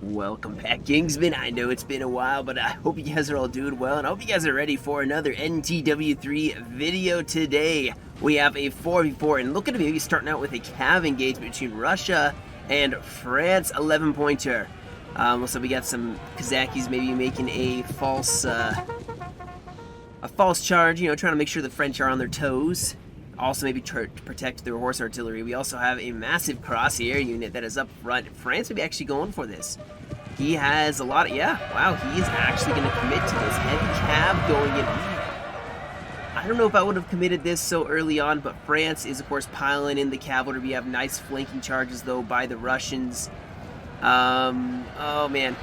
Welcome back, Kingston. I know it's been a while, but I hope you guys are all doing well, and I hope you guys are ready for another NTW3 video today. We have a 4v4, and look at maybe starting out with a cav engagement between Russia and France 11-pointer. So we got some Kazakis maybe making a false charge, you know, trying to make sure the French are on their toes. Also maybe try to protect their horse artillery. We also have a massive crosshair unit that is up front. France may be actually going for this. He has a lot of, wow, he is actually going to commit to this. Heavy cav going in. I don't know if I would have committed this so early on, but France is, of course, piling in the cavalry. We have nice flanking charges, though, by the Russians. Oh, man.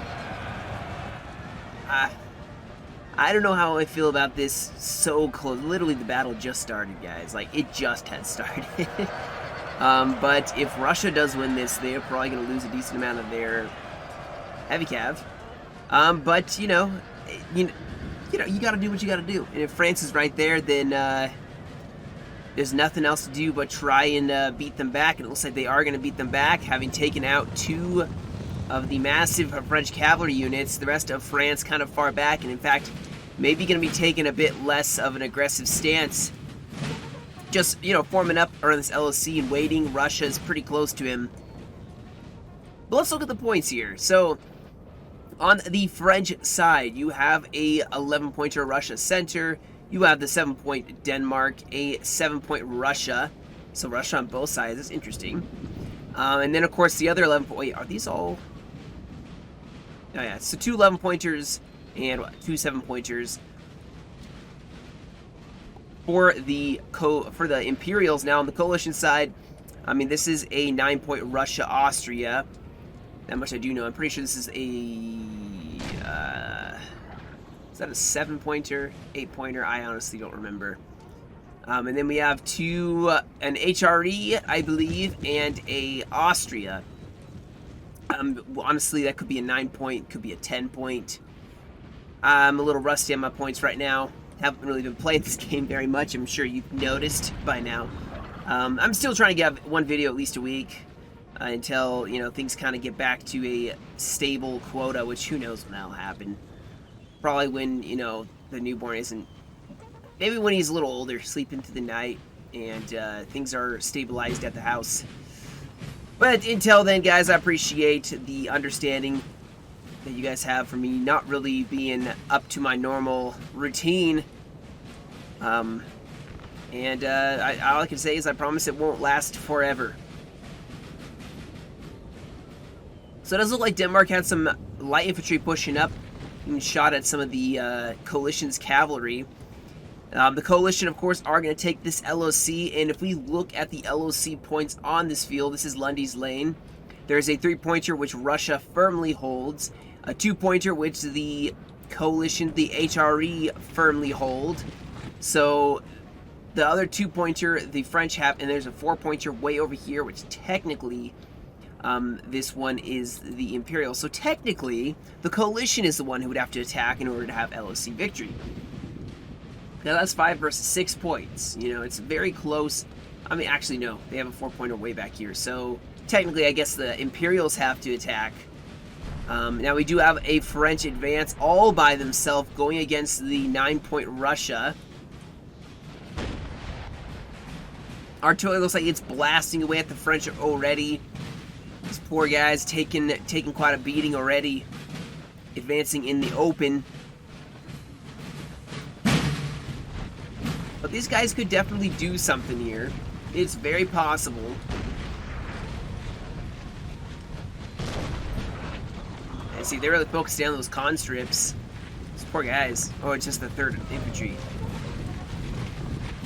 I don't know how I feel about this so close. Literally, the battle just started, guys. Like, it just had started. But if Russia does win this, they're probably going to lose a decent amount of their heavy cav. But, you know, you got to do what you got to do. And if France is right there, then there's nothing else to do but try and beat them back. And it looks like they are going to beat them back, having taken out two of the massive French cavalry units. The rest of France kind of far back, and in fact, maybe going to be taking a bit less of an aggressive stance. Just, you know, forming up around this LOC and waiting. Russia is pretty close to him. But let's look at the points here. So, on the French side, you have a 11-pointer Russia center. You have the 7-point Denmark, a 7-point Russia. So Russia on both sides. That's interesting. And then, of course, the other 11... Wait, are these all... Oh, yeah. So 2 11-pointers and 2 7-pointers. For the Imperials. Now, on the coalition side, I mean, this is a 9-point Russia-Austria. That much I do know. I'm pretty sure this is a... is that a 7-pointer? 8-pointer? I honestly don't remember. And then we have an HRE, I believe, and a Austria. Honestly, that could be a 9-point, could be a 10-point. I'm a little rusty on my points right now. Haven't really been playing this game very much. I'm sure you've noticed by now. I'm still trying to get one video at least a week until, you know, things kind of get back to a stable quota, which who knows when that'll happen. Probably when, you know, the newborn isn't... Maybe when he's a little older, sleeping through the night, and things are stabilized at the house. But until then, guys, I appreciate the understanding that you guys have for me not really being up to my normal routine. All I can say is I promise it won't last forever. So it does look like Denmark had some light infantry pushing up and shot at some of the coalition's cavalry. The coalition, of course, are going to take this LOC, and if we look at the LOC points on this field, this is Lundy's lane. There's a 3-pointer which Russia firmly holds, a 2-pointer which the coalition, the HRE, firmly hold. So the other 2-pointer, the French have, and there's a 4-pointer way over here, which technically this one is the Imperial. So technically, the coalition is the one who would have to attack in order to have LOC victory. Now that's 5 versus 6 points. You know, it's very close. I mean, actually, no. They have a 4-pointer way back here. So, technically, I guess the Imperials have to attack. Now, we do have a French advance all by themselves going against the 9-point Russia. Artillery looks like it's blasting away at the French already. These poor guys taking quite a beating already. Advancing in the open. But these guys could definitely do something here. It's very possible. And see, they're really focusing on those conscripts. These poor guys. Oh, it's just the 3rd infantry.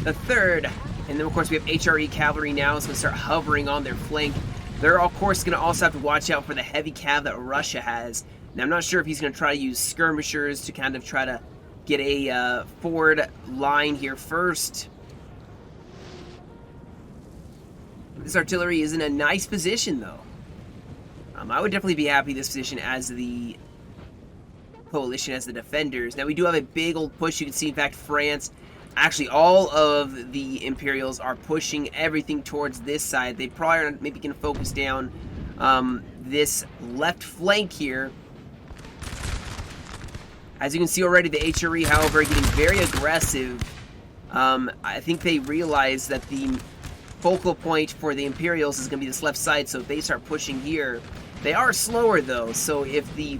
The 3rd. And then, of course, we have HRE cavalry now. It's going to start hovering on their flank. They're, of course, going to also have to watch out for the heavy cav that Russia has. Now, I'm not sure if he's going to try to use skirmishers to kind of try to get a forward line here first. This artillery is in a nice position, though. I would definitely be happy this position as the coalition, as the defenders. Now, we do have a big old push. You can see, in fact, France Actually, all of the Imperials are pushing everything towards this side. They probably are maybe going to focus down this left flank here. As you can see already, the HRE, however, getting very aggressive. I think they realize that the focal point for the Imperials is going to be this left side, so if they start pushing here, they are slower though, so if the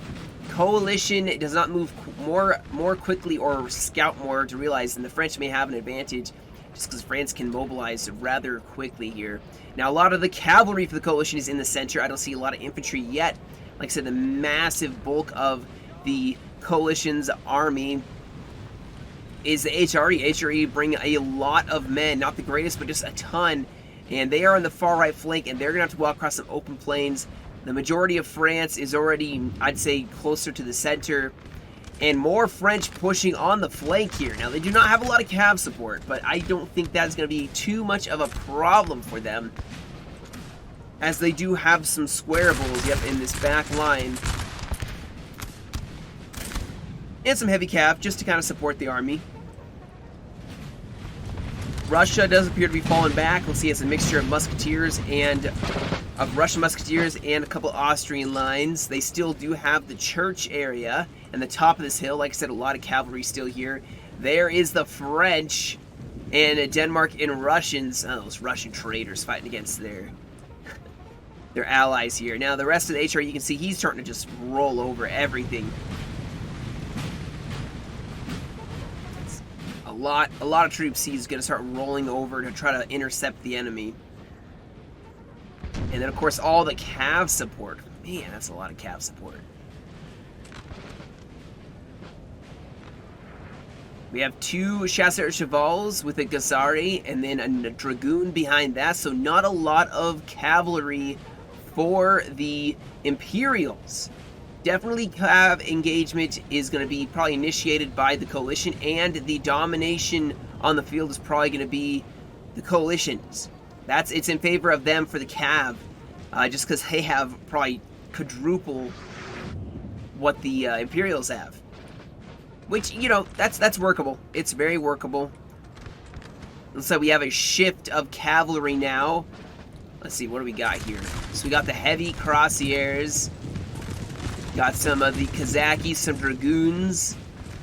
coalition does not move more quickly or scout more to realize, then the French may have an advantage, just because France can mobilize rather quickly here. Now, a lot of the cavalry for the coalition is in the center. I don't see a lot of infantry yet. Like I said, the massive bulk of the coalition's army is the HRE. HRE bring a lot of men, not the greatest, but just a ton. And they are on the far right flank, and they're going to have to walk across some open plains. The majority of France is already, I'd say, closer to the center. And more French pushing on the flank here. Now, they do not have a lot of cav support, but I don't think that's going to be too much of a problem for them, as they do have some squarables, yep, in this back line. And some heavy cav, just to kind of support the army. Russia does appear to be falling back. Let's see, it's a mixture of musketeers and Russian musketeers and a couple Austrian lines. They still do have the church area and the top of this hill. Like I said, a lot of cavalry still here. There is the French and Denmark and Russians. Oh, those Russian traitors fighting against their allies here. Now, the rest of the HR, you can see he's starting to just roll over everything. A lot of troops he's going to start rolling over to try to intercept the enemy. And then, of course, all the cav support. Man, that's a lot of cav support. We have two chasseurs chevals with a Gazari and then a dragoon behind that. So not a lot of cavalry for the Imperials. Definitely cav engagement is going to be probably initiated by the coalition, and the domination on the field is probably going to be the coalition's. It's in favor of them for the cav, just because they have probably quadruple what the Imperials have. Which, you know, that's workable. It's very workable. Looks like we have a shift of cavalry now. Let's see, what do we got here? So we got the heavy cuirassiers. Got some of the Kazakis, some dragoons.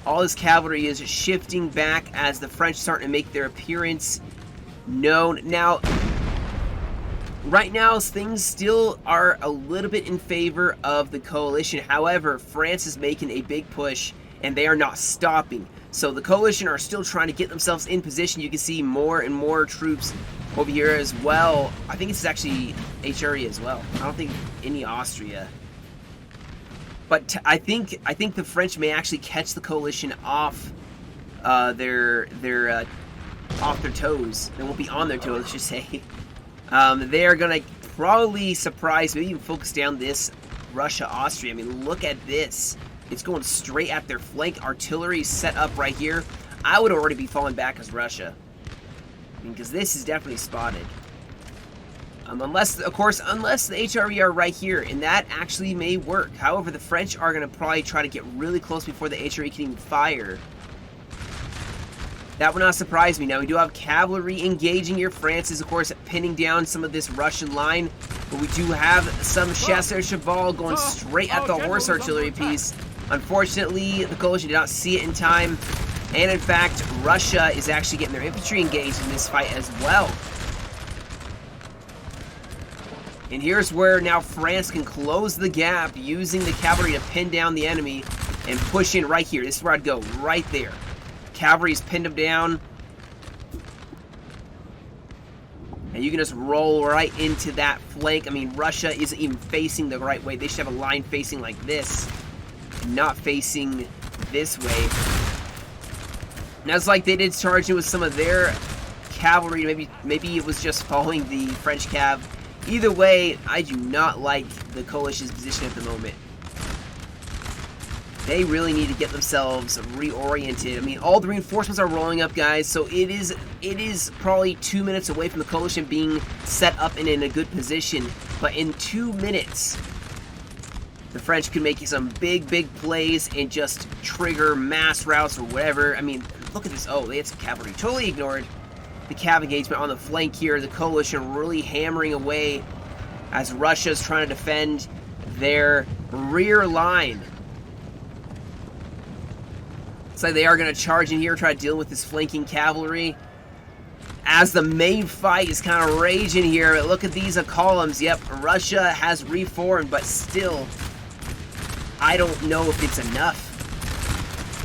All this cavalry is shifting back as the French start to make their appearance known. Now, right now, things still are a little bit in favor of the coalition. However, France is making a big push, and they are not stopping. So the coalition are still trying to get themselves in position. You can see more and more troops over here as well. I think it's actually HRE as well. I don't think any Austria. But I think the French may actually catch the coalition off their toes. They won't be on their toes, I should say. They are gonna probably surprise, maybe even focus down this Russia-Austria. I mean, look at this. It's going straight at their flank. Artillery set up right here. I would already be falling back as Russia. I mean, because this is definitely spotted. Unless the HRE are right here, and that actually may work. However, the French are going to probably try to get really close before the HRE can even fire. That would not surprise me. Now, we do have cavalry engaging here. France is, of course, pinning down some of this Russian line. But we do have some chasseurs cheval going straight at the horse artillery piece. Unfortunately, the coalition did not see it in time. And, in fact, Russia is actually getting their infantry engaged in this fight as well. And here's where now France can close the gap using the cavalry to pin down the enemy and push in right here. This is where I'd go, right there. Cavalry's pinned them down. And you can just roll right into that flank. I mean, Russia isn't even facing the right way. They should have a line facing like this, not facing this way. Now it's like they did charge in with some of their cavalry. Maybe it was just following the French cav. Either way, I do not like the coalition's position at the moment. They really need to get themselves reoriented. I mean, all the reinforcements are rolling up, guys, so it is probably 2 minutes away from the coalition being set up and in a good position. But in 2 minutes, the French could make some big plays and just trigger mass routes or whatever. I mean, look at this. Oh, they had some cavalry. Totally ignored the cav engagement on the flank here. The coalition really hammering away as Russia's trying to defend their rear line. Looks like they are going to charge in here, try to deal with this flanking cavalry. As the main fight is kind of raging here, look at these columns. Yep, Russia has reformed, but still, I don't know if it's enough.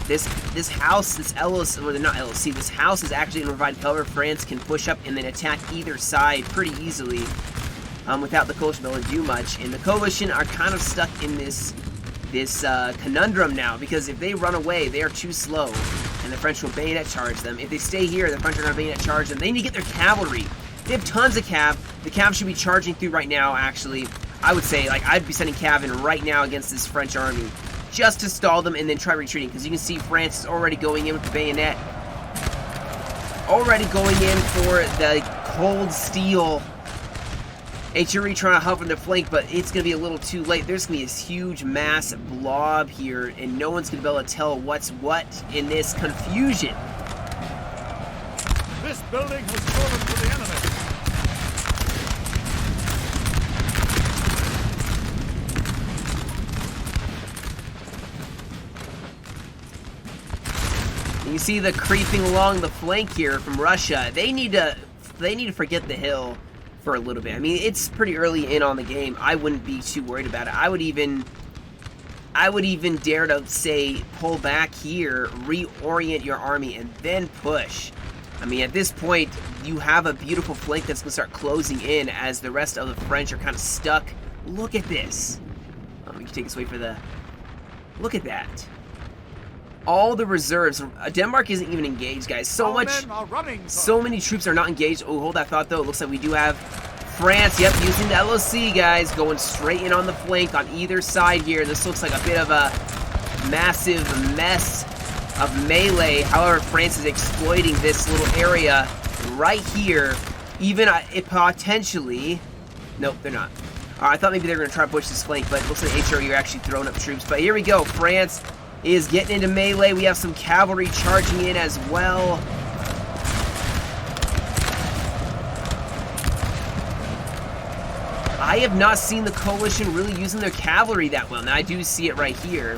This house, this LOC, well, not LOC, this house is actually going to provide cover. France can push up and then attack either side pretty easily without the coalition being able to do much. And the coalition are kind of stuck in this conundrum now, because if they run away, they are too slow, and the French will bayonet charge them. If they stay here, the French are going to bayonet charge them. They need to get their cavalry. They have tons of cav. The cav should be charging through right now, actually. I would say, like, I'd be sending cav in right now against this French army, just to stall them and then try retreating, because you can see France is already going in with the bayonet. Already going in for the cold steel. HRE trying to hover on the flank, but it's going to be a little too late. There's going to be this huge mass blob here, and no one's going to be able to tell what's what in this confusion. This building has fallen to the enemy. You see the creeping along the flank here from Russia. They need to forget the hill for a little bit. I mean, it's pretty early in on the game. I wouldn't be too worried about it. I would even dare to say pull back here, reorient your army, and then push. I mean, at this point, you have a beautiful flank that's going to start closing in as the rest of the French are kind of stuck. Look at this. We can take this away for the... Look at that. All the reserves. Denmark isn't even engaged, guys. So many troops are not engaged. Oh, hold that thought, though. It looks like we do have France. Yep, using the LOC, guys. Going straight in on the flank on either side here. This looks like a bit of a massive mess of melee. However, France is exploiting this little area right here. Even if potentially... Nope, they're not. I thought maybe they were going to try to push this flank, but it looks like HRE are actually throwing up troops. But here we go. France is getting into melee. We have some cavalry charging in as well. I have not seen the coalition really using their cavalry that well. Now I do see it right here.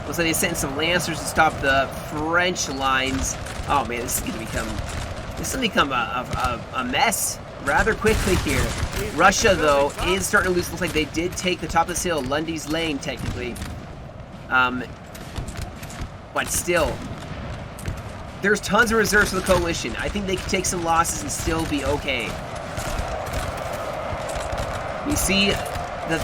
Looks like they sent some lancers to stop the French lines. Oh man, this is gonna become a mess rather quickly here. Russia though is starting to lose. Looks like they did take the top of this hill, Lundy's Lane technically. But still, there's tons of reserves for the coalition. I think they can take some losses and still be okay. We see that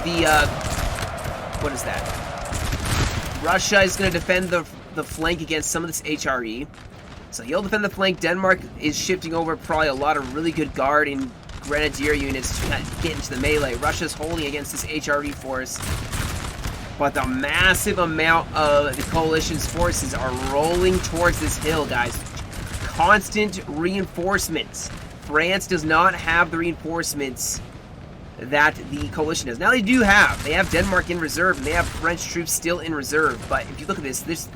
what is that? Russia is going to defend the flank against some of this HRE. So he'll defend the flank. Denmark is shifting over probably a lot of really good guard and grenadier units to kind of get into the melee. Russia's holding against this HRE force. But the massive amount of the coalition's forces are rolling towards this hill, guys. Constant reinforcements. France does not have the reinforcements that the coalition does. Now they do have. They have Denmark in reserve, and they have French troops still in reserve. But if you look at this, there's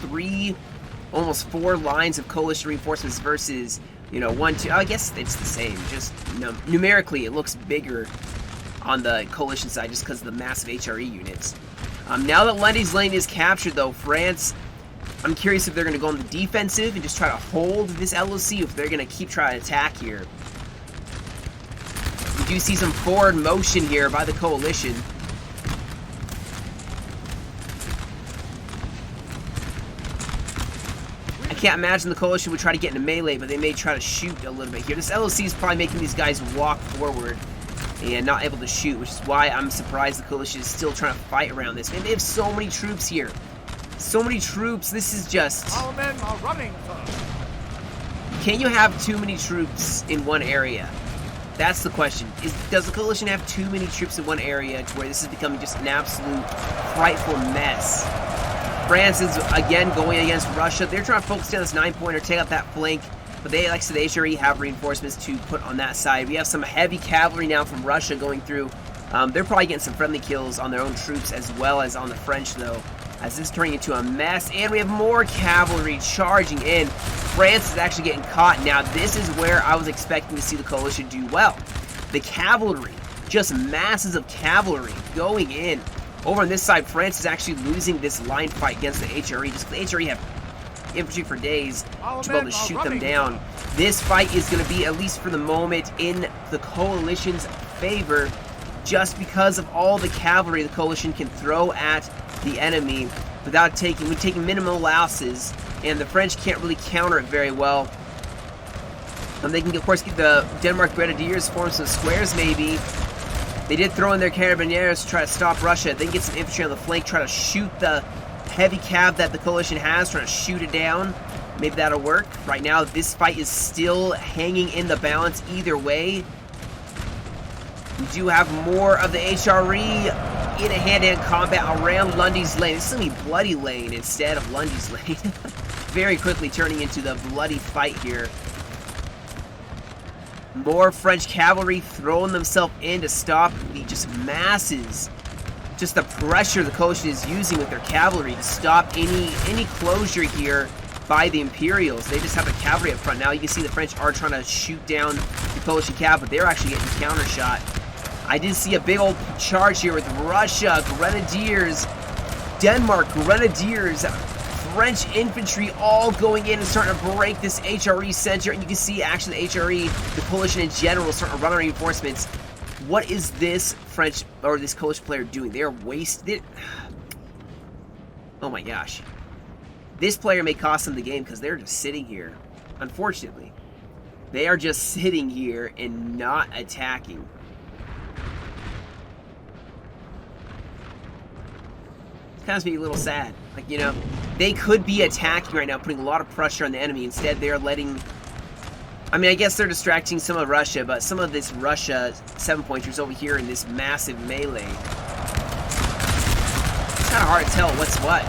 almost four lines of coalition reinforcements versus, you know, 1, 2. I guess it's the same. Just, you know, numerically, it looks bigger on the coalition side just because of the massive HRE units. Now that Lundy's Lane is captured, though, France, I'm curious if they're going to go on the defensive and just try to hold this LOC, if they're going to keep trying to attack here. We do see some forward motion here by the coalition. I can't imagine the coalition would try to get into melee, but they may try to shoot a little bit here. This LOC is probably making these guys walk forward and not able to shoot, which is why I'm surprised the coalition is still trying to fight around this. Man, they have so many troops here. So many troops. This is just... Our men are running, sir. Can you have too many troops in one area? That's the question. Does the coalition have too many troops in one area to where this is becoming just an absolute frightful mess? France is, again, going against Russia. They're trying to focus on this 9-pointer, take out that flank. But they, like I said, the HRE have reinforcements to put on that side. We have some heavy cavalry now from Russia going through. They're probably getting some friendly kills on their own troops as well as on the French, though, as this is turning into a mess. And we have more cavalry charging in. France is actually getting caught. Now, this is where I was expecting to see the coalition do well. The cavalry just masses of cavalry going in. Over on this side, France is actually losing this line fight against the HRE. Just the HRE have infantry for days to be able to shoot them down. This fight is going to be, at least for the moment, in the coalition's favor, just because of all the cavalry the coalition can throw at the enemy without taking minimal losses, and the French can't really counter it very well. They can, of course, get the Denmark Grenadiers, form some squares maybe. They did throw in their Carabiniers to try to stop Russia, then get some infantry on the flank, try to shoot the heavy cav that the coalition has, trying to shoot it down. Maybe that'll work. Right now, this fight is still hanging in the balance either way. We do have more of the HRE in a hand-to-hand combat around Lundy's lane. This is going to be Bloody Lane instead of Lundy's lane. Very quickly turning into the bloody fight here. More French cavalry throwing themselves in to stop the just masses. Just the pressure the coalition is using with their cavalry to stop any closure here by the Imperials. They just have the cavalry up front. Now you can see the French are trying to shoot down the coalition cav, but they're actually getting countershot. I did see a big old charge here with Russia, Grenadiers, Denmark, Grenadiers, French infantry all going in and starting to break this HRE center. And you can see actually the HRE, the coalition in general, starting to run on reinforcements. What is this French, or this coalition player doing? They are wasted. Oh my gosh. This player may cost them the game because they're just sitting here. Unfortunately. They are just sitting here and not attacking. Kind of makes me a little sad. Like, you know, they could be attacking right now, putting a lot of pressure on the enemy. Instead, they're letting... I mean, I guess they're distracting some of Russia, but some of this Russia 7-pointers over here in this massive melee. It's kind of hard to tell what's what.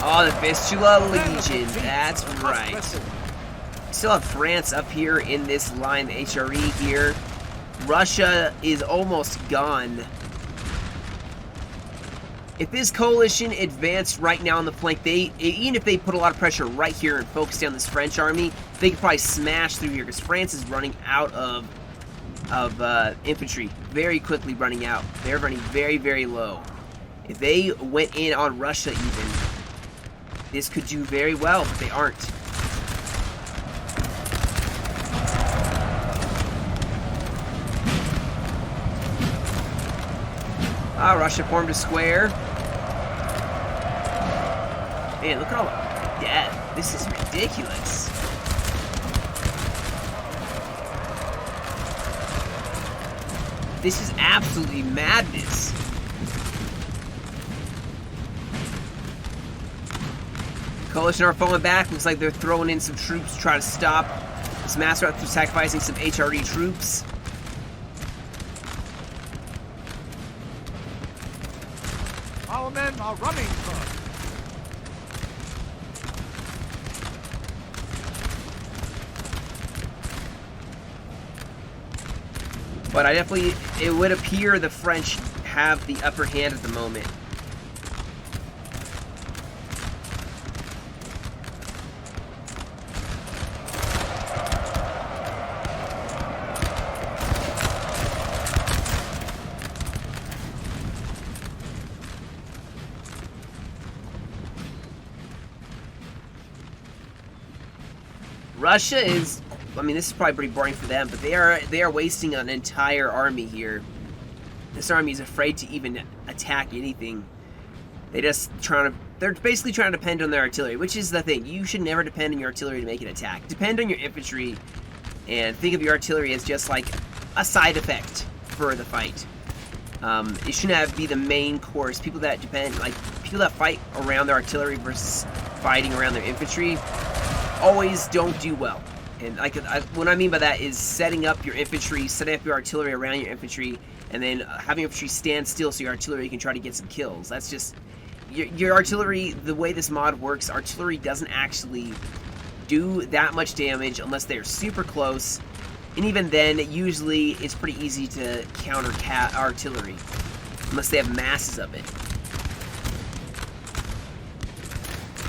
Oh, the Vistula Legion. That's right. Still have France up here in this line, the HRE here. Russia is almost gone. If this coalition advanced right now on the flank, even if they put a lot of pressure right here and focus down this French army, they could probably smash through here because France is running out of infantry, very quickly running out. They're running very, very low. If they went in on Russia even, this could do very well, but they aren't. Ah, Russia formed a square. Man, look at all the death. This is ridiculous. This is absolutely madness. Coalition are falling back. Looks like they're throwing in some troops to try to stop this massacre through sacrificing some HRE troops. Our men are running, sir. But it would appear the French have the upper hand at the moment. Russia is, I mean, this is probably pretty boring for them, but they are wasting an entire army here. This army is afraid to even attack anything. They're basically trying to depend on their artillery, which is the thing. You should never depend on your artillery to make an attack. Depend on your infantry, and think of your artillery as just like a side effect for the fight. It shouldn't be the main course. People that fight around their artillery versus fighting around their infantry always don't do well. And what I mean by that is setting up your infantry, setting up your artillery around your infantry, and then having infantry stand still so your artillery can try to get some kills. That's just... Your artillery, the way this mod works, artillery doesn't actually do that much damage unless they're super close. And even then, usually it's pretty easy to counter artillery, unless they have masses of it.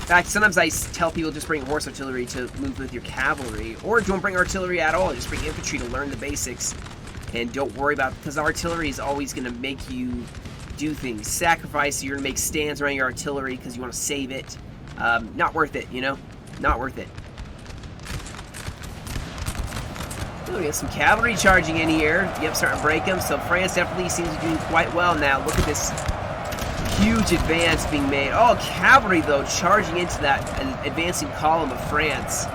In fact, sometimes I tell people just bring horse artillery to move with your cavalry, or don't bring artillery at all, just bring infantry to learn the basics, and don't worry about, because artillery is always going to make you do things. Sacrifice, you're going to make stands around your artillery because you want to save it. Not worth it, you know? Not worth it. Oh, we got some cavalry charging in here. Yep, starting to break them. So France definitely seems to be doing quite well now. Look at this huge advance being made. Oh, cavalry, though, charging into that advancing column of France.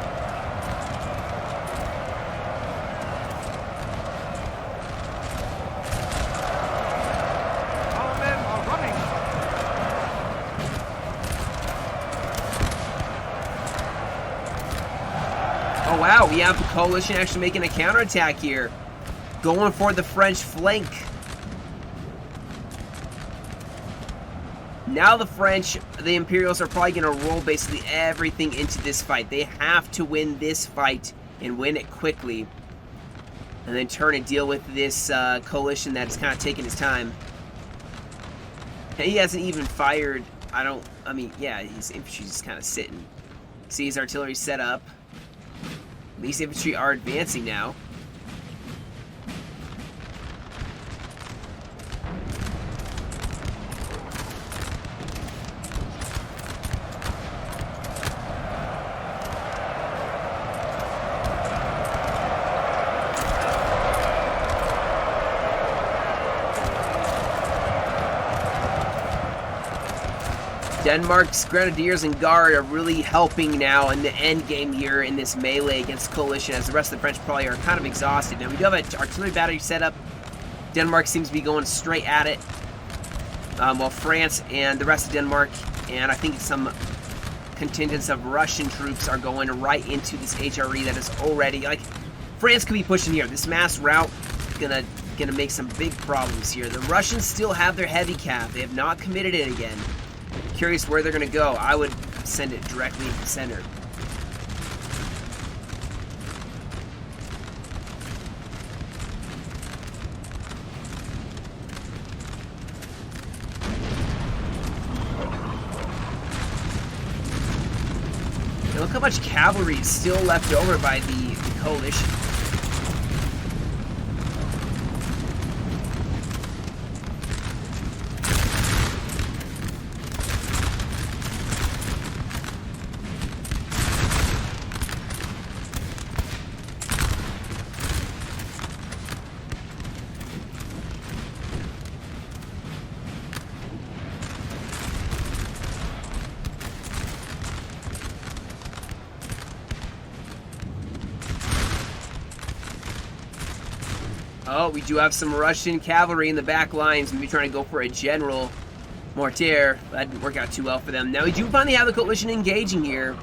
Our men are running. Oh, wow, we have the coalition actually making a counterattack here. Going for the French flank. Now the French, the Imperials, are probably going to roll basically everything into this fight. They have to win this fight and win it quickly. And then turn and deal with this coalition that is kind of taking his time. And he hasn't even fired. Yeah, his infantry's just kind of sitting. See his artillery set up. These infantry are advancing now. Denmark's Grenadiers and Guard are really helping now in the end game here in this melee against Coalition, as the rest of the French probably are kind of exhausted. Now we do have an artillery battery set up. Denmark seems to be going straight at it, while France and the rest of Denmark, and I think some contingents of Russian troops are going right into this HRE that is already, like, France could be pushing here. This mass route is gonna make some big problems here. The Russians still have their heavy cav. They have not committed it again. Curious where they're going to go. I would send it directly into the center. Now look how much cavalry is still left over by the coalition. Oh, we do have some Russian cavalry in the back lines. Maybe trying to go for a general mortier. That didn't work out too well for them. Now we do finally have the coalition engaging here.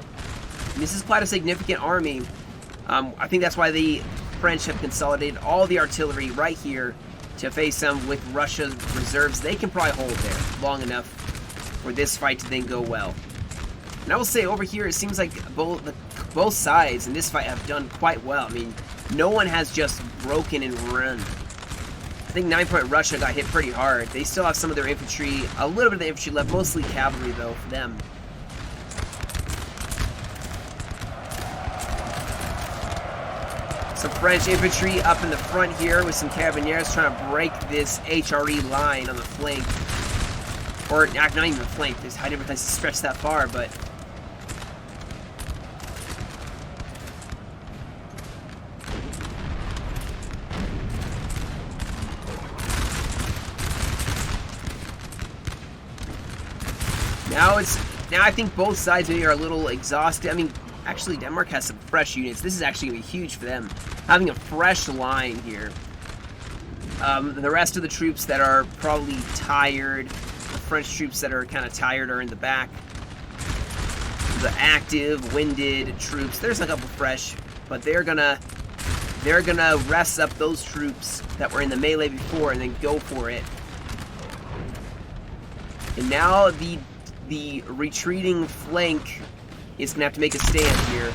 This is quite a significant army. I think that's why the French have consolidated all the artillery right here to face them with Russia's reserves. They can probably hold there long enough for this fight to then go well. And I will say over here, it seems like both sides in this fight have done quite well. I mean, no one has just broken and run. I think 9-point Russia got hit pretty hard. They still have some of their infantry, a little bit of the infantry left, mostly cavalry though for them. Some French infantry up in the front here with some carabiniers trying to break this HRE line on the flank. Or not even the flank, I never nice to stretch that far, but now I think both sides maybe are a little exhausted. I mean, actually Denmark has some fresh units. This is actually going to be huge for them, having a fresh line here. The rest of the troops that are probably tired, the French troops that are kind of tired are in the back. The active, winded troops, there's a couple fresh, but they're gonna rest up those troops that were in the melee before and then go for it. And now the retreating flank is going to have to make a stand here.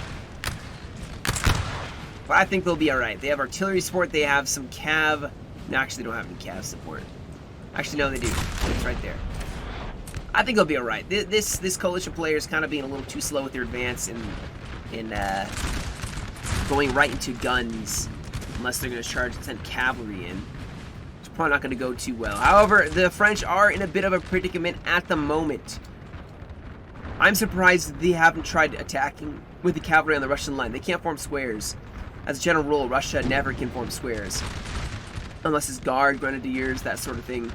But I think they'll be alright. They have artillery support, they have some cav. No, actually they don't have any cav support. Actually, no, they do. It's right there. I think they'll be all right. This coalition player is kind of being a little too slow with their advance and going right into guns, unless they're going to charge and send cavalry in. It's probably not going to go too well. However, the French are in a bit of a predicament at the moment. I'm surprised they haven't tried attacking with the cavalry on the Russian line. They can't form squares. As a general rule, Russia never can form squares. Unless it's guard, grenadiers, that sort of thing.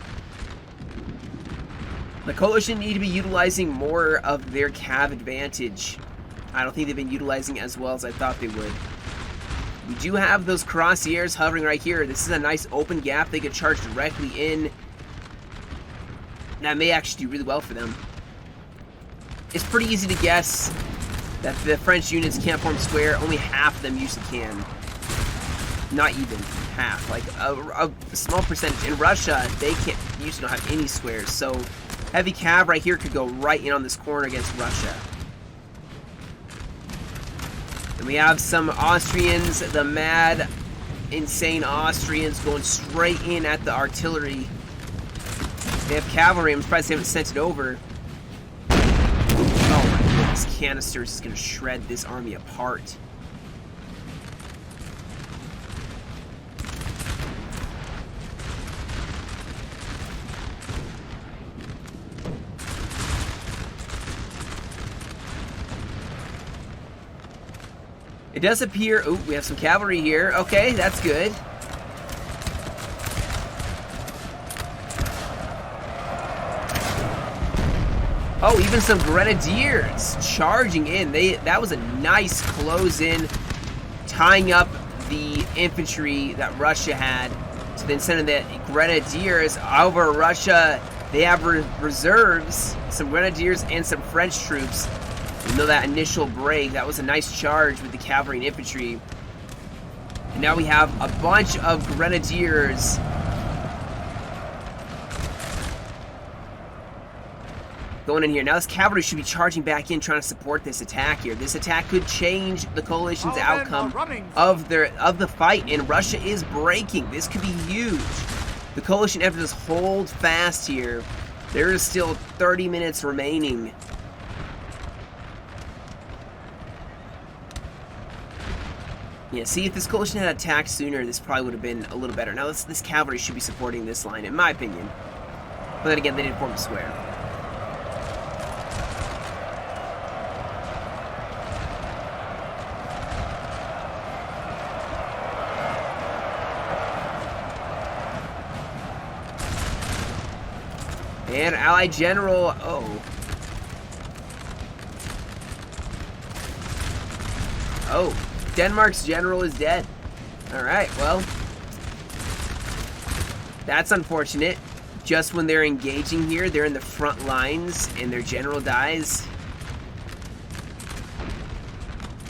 The coalition need to be utilizing more of their cav advantage. I don't think they've been utilizing as well as I thought they would. We do have those crosshairs hovering right here. This is a nice open gap. They could charge directly in. That may actually do really well for them. It's pretty easy to guess that the French units can't form square. Only half of them usually can. Not even half. Like a small percentage. In Russia, they can't usually don't have any squares. So heavy cav right here could go right in on this corner against Russia. And we have some Austrians, the mad, insane Austrians going straight in at the artillery. They have cavalry. I'm surprised they haven't sent it over. Oh my goodness, canisters is going to shred this army apart. It does appear... Oh, we have some cavalry here. Okay, that's good. Oh, even some grenadiers charging in. That was a nice close-in, tying up the infantry that Russia had. So then sending the grenadiers over Russia. They have reserves, some grenadiers and some French troops. You know that initial break, that was a nice charge with the cavalry and infantry. And now we have a bunch of grenadiers going in here. Now this cavalry should be charging back in, trying to support this attack here. This attack could change the coalition's outcome of the fight, and Russia is breaking. This could be huge. The coalition effort is hold fast here. There is still 30 minutes remaining. Yeah, see, if this coalition had attacked sooner, this probably would have been a little better. Now, this cavalry should be supporting this line, in my opinion. But then again, they didn't form a square. And Allied General, Oh, Denmark's general is dead. Alright, well, that's unfortunate. Just when they're engaging here, they're in the front lines, and their general dies.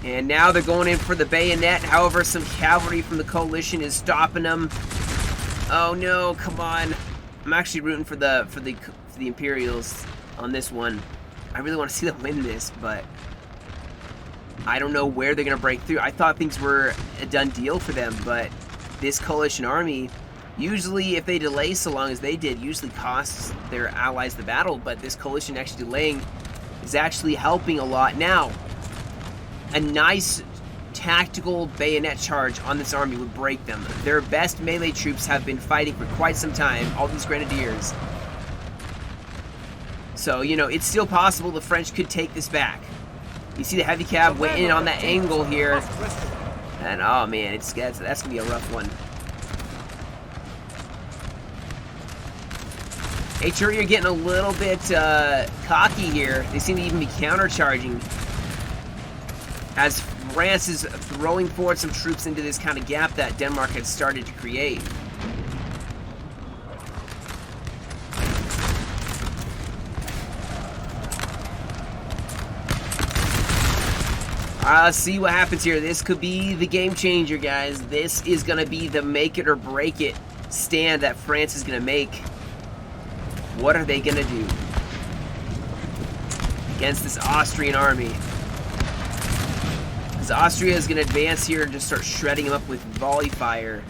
And now they're going in for the bayonet. However, some cavalry from the coalition is stopping them. Oh no, come on. I'm actually rooting for the Imperials on this one. I really want to see them win this, but I don't know where they're going to break through. I thought things were a done deal for them, but this coalition army, usually if they delay so long as they did, usually costs their allies the battle, but this coalition actually delaying is actually helping a lot. Now, a nice tactical bayonet charge on this army would break them. Their best melee troops have been fighting for quite some time, all these grenadiers. So, you know, it's still possible the French could take this back. You see the heavy cav went in on that angle here. And, oh man, that's going to be a rough one. Etruria getting a little bit cocky here. They seem to even be countercharging. As France is throwing forward some troops into this kind of gap that Denmark had started to create. Let's see what happens here. This could be the game changer, guys. This is going to be the make it or break it stand that France is going to make. What are they going to do against this Austrian army? Because Austria is going to advance here and just start shredding them up with volley fire,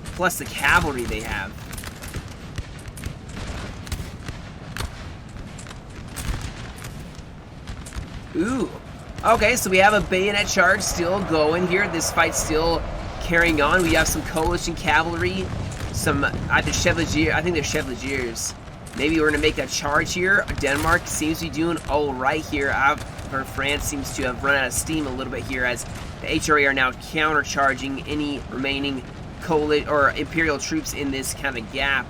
plus the cavalry they have. Ooh. Okay, so we have a bayonet charge still going here. This fight's still carrying on. We have some coalition cavalry, some either Chevalier, I think they're Chevaliers. Maybe we're gonna make that charge here. Denmark seems to be doing all right here. However, France seems to have run out of steam a little bit here as the HRA are now countercharging any remaining coalition or Imperial troops in this kind of gap.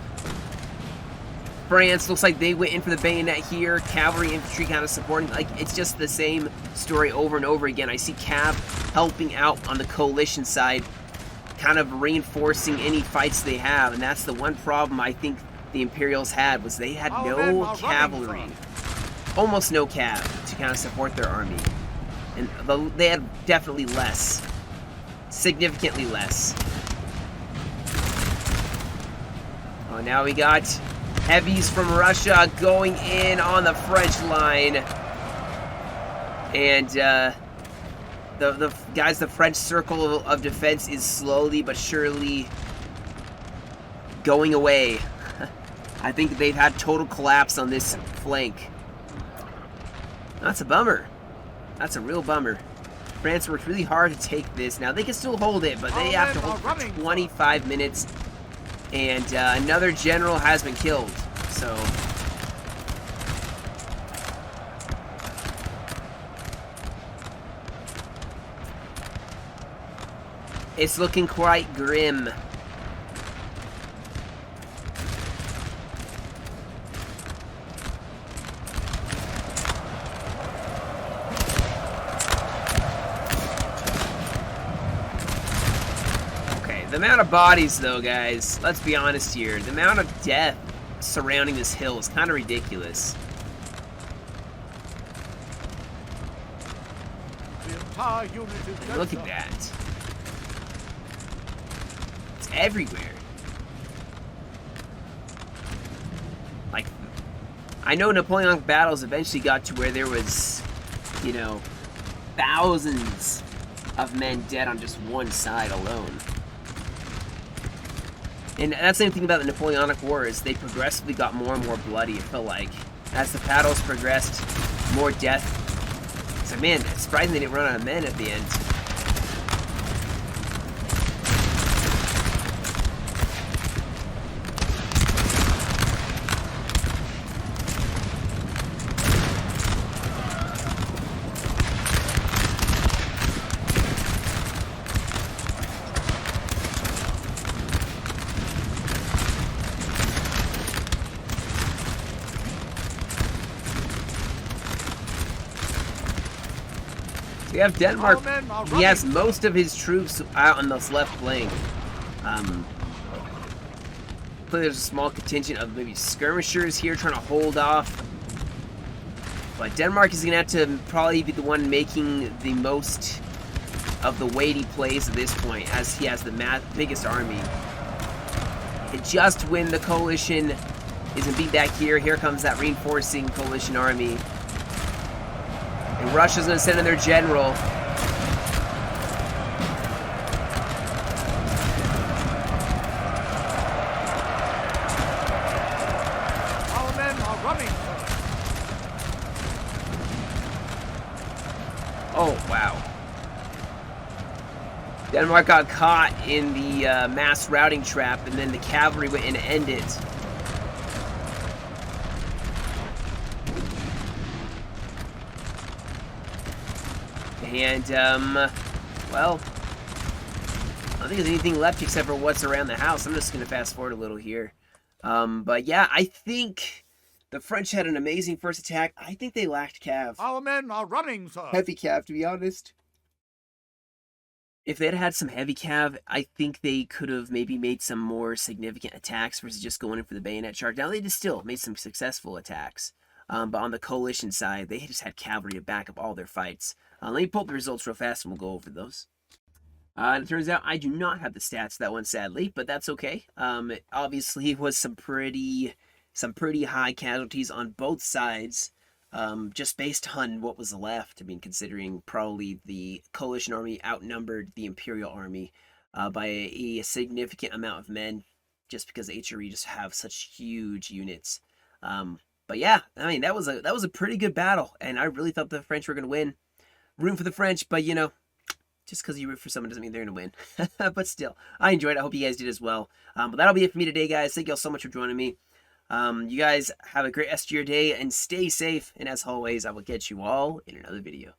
France looks like they went in for the bayonet here. Cavalry, infantry kind of supporting. Like, it's just the same story over and over again. I see Cav helping out on the coalition side, kind of reinforcing any fights they have. And that's the one problem I think the Imperials had, was they had no cavalry. Almost no cav to kind of support their army. And they had definitely less. Significantly less. Oh, now we got heavies from Russia going in on the French line. And the guys, the French circle of defense is slowly but surely going away. I think they've had total collapse on this flank. That's a bummer. That's a real bummer. France worked really hard to take this. Now, they can still hold it, but they have to hold it for 25 minutes. And another general has been killed. So it's looking quite grim. The amount of bodies, though, guys, let's be honest here. The amount of death surrounding this hill is kind of ridiculous. The entire unit is Look at that. It's everywhere. Like, I know Napoleonic battles eventually got to where there was, you know, thousands of men dead on just one side alone. And that's the same thing about the Napoleonic Wars. They progressively got more and more bloody, it felt like. As the battles progressed, more death. So, man, it's surprising they didn't run out of men at the end. We have Denmark. He has most of his troops out on this left flank. There's a small contingent of maybe skirmishers here trying to hold off. But Denmark is going to have to probably be the one making the most of the weighty plays at this point, as he has the biggest army. And just when the coalition is going to be back here, here comes that reinforcing coalition army. And Russia's going to send in their general. Our men are running. Oh, wow. Denmark got caught in the mass routing trap, and then the cavalry went in to end it. And, well, I don't think there's anything left except for what's around the house. I'm just going to fast forward a little here. But yeah, I think the French had an amazing first attack. I think they lacked cav. Our men are running, sir. Heavy cav, to be honest. If they'd had some heavy cav, I think they could have maybe made some more significant attacks versus just going in for the bayonet charge. Now, they just still made some successful attacks. But on the coalition side, they just had cavalry to back up all their fights. Let me pull up the results real fast and we'll go over those. And it turns out I do not have the stats for that one, sadly, but that's okay. It obviously was some pretty high casualties on both sides, just based on what was left. I mean, considering probably the coalition army outnumbered the Imperial army by a significant amount of men, just because the HRE just have such huge units. But yeah, I mean, that was a pretty good battle, and I really thought the French were going to win. Room for the French, but you know, just because you root for someone doesn't mean they're going to win. But still, I enjoyed it. I hope you guys did as well. But that'll be it for me today, guys. Thank you all so much for joining me. You guys have a great rest of your day and stay safe. And as always, I will catch you all in another video.